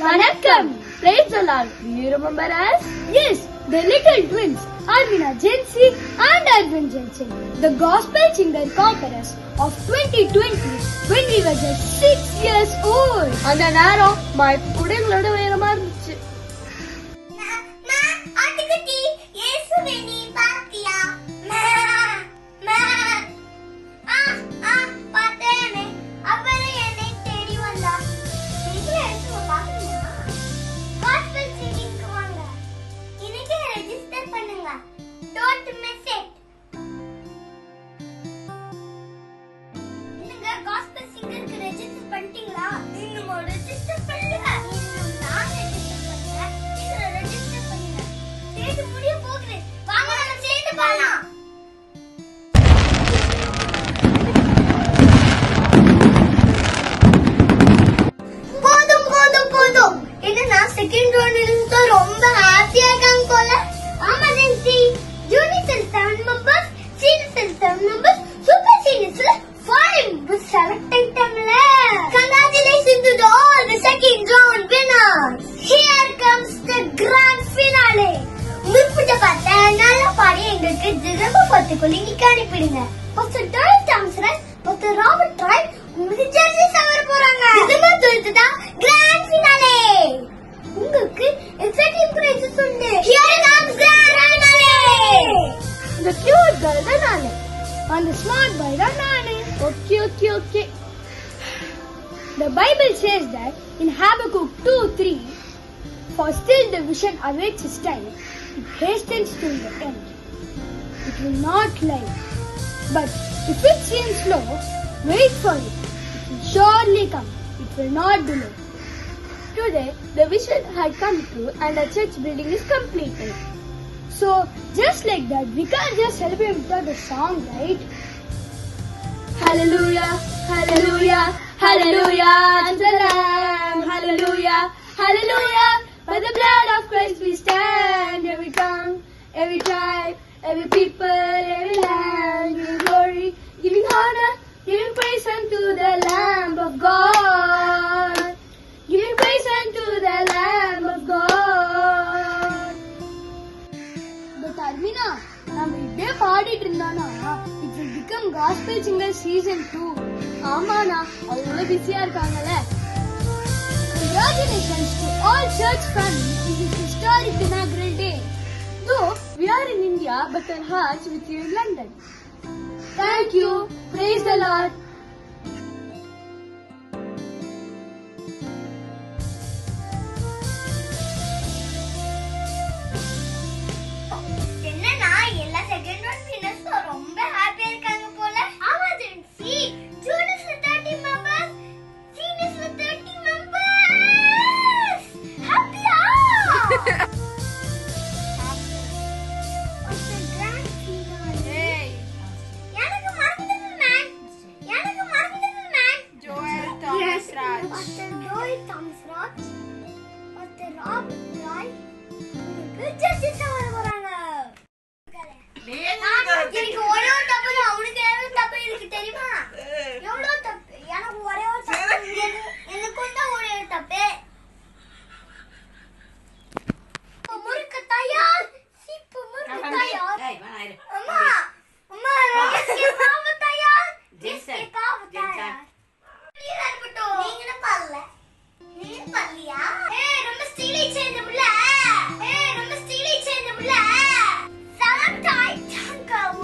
Vanakkam. Praise the Lord. Do you remember us? Yes, the little twins, Arvina Jensi and Arvin Jensi, the gospel singer conquerors of 2020 when we were just 6 years old. அந்த நேரம் my புடங்களோட வேறமா இருந்துச்சு. ஆட்டுக்குட்டி இயேசுவே நீ பாத்தியா? பார்த்தேனே அவரே என்னை தேடி வந்தா. நீங்களே இயேசுவை பாத்தீங்களா? gospel singing வாங்க. இன்னைக்கு ரெஜிஸ்டர் பண்ணுங்க. Don't miss it. நீங்க gospel singerக்கு ரெஜிஸ்டர் பண்ணிட்டீங்களா? இன்னும் ரெஜிஸ்டர் பண்ணுங்க. இன்னும் நான் ரெஜிஸ்டர் பண்றேன். நீங்க ரெஜிஸ்டர் பண்ணுங்க. சேர்ந்து முடிய போகுது. வாங்க நம்ம சேர்ந்து பண்ணலாம். போதும் போதும் போதும். என்ன செகண்ட் ரவுண்ட்ல இருந்து ரொம்ப ஹாப்பியா இருக்காங்க போல. ஆமா Jency. Junior 7 members, senior 7 members, super சீனியர்ஸ்ல 5 மெம்பர்ஸ் செலக்ட் ஆயிட்டாங்கல. Congratulations to all the second round winners. Here comes the grand finale. உங்களுக்கு பார்த்த நல்ல பாடி எங்களுக்கு ஜிரம்ப பத்துக்குள்ள இங்க அனுப்பிடுங்க. ஃபர்ஸ்ட் டாய் டான்சர், ஃபர்ஸ்ட் ராபர்ட் ட்ரை உங்களுக்கு ஜட்ஜஸ் வர போறாங்க. இதுதான் சொல்லுதான் கிராண்ட் ஃபினாலே. உங்களுக்கு எக்ஸைட்டிங் பிரைஸஸ் உண்டு. Here comes grand finale. The cute girl தான் நானே. And the smart boy தான் நானே. Okay. The Bible says that in Habakkuk 2:3, for still the vision awaits its time, it hastens till the end. It will not lie. But if it seems slow, wait for it. It will surely come. It will not delay. Today, the vision had come true and the church building is completed. So, just like that, we can't just celebrate without the song, right? Hallelujah, hallelujah, hallelujah to the Lamb. Hallelujah, hallelujah. By the blood of Christ we stand. Every tongue, every tribe, every people, every land, giving glory, giving honor, giving praise unto the Lamb of God. Giving praise unto the Lamb of God. But Arvina, நம்ம இப்படியே பாடிட்டு இருந்தானா it will become gospel singer season 2. ஆமாண்ணா, அவ்வளவு பிஸியா இருக்காங்கல்ல. Congratulations to all church families in this historic inaugural day. Though we are in India, but our hearts with you in London. Thank you. Praise the Lord. என்னன்னா எல்லா second round winners ரொம்ப ஹாப்பியா இருக்காங்க போல. ஆமா ஜென்சி. ஜூனியர்ஸ்ல 30 மெம்பர்ஸ், சீனியர்ஸ்ல 30 members. ஹாப்பியா? What's the grand finale? எனக்கு மறந்துட்டது man. Joel Thomas Raj. What's the Joel Thomas Raj? What's the Rob Roy? உங்களுக்கு ஜட்ஜஸ் வர போறாங்க. எனக்கு ஒரே ஒரு தப்பு தான். அவனுக்கு எவ்வளவு தப்பு இருக்கு தெரியுமா? எவ்வளவு தப்பு? எனக்கு ஒரே ஒரு தப்பு. எனக்கும் தான் ஒரே ஒரு தப்பு. முறுக்கு தயார். சீப்பு முறுக்கு தயார். அம்மா அம்மா மாவு தயார். பாவு தயார். நீங்களும் பால்ல. நீங்களும் பால்லையா? ரொம்ப ஸ்டீலை சேர்ந்த புள்ள. ரொம்ப ஸ்டீலை சேர்ந்த புள்ள. Salam tight tongue.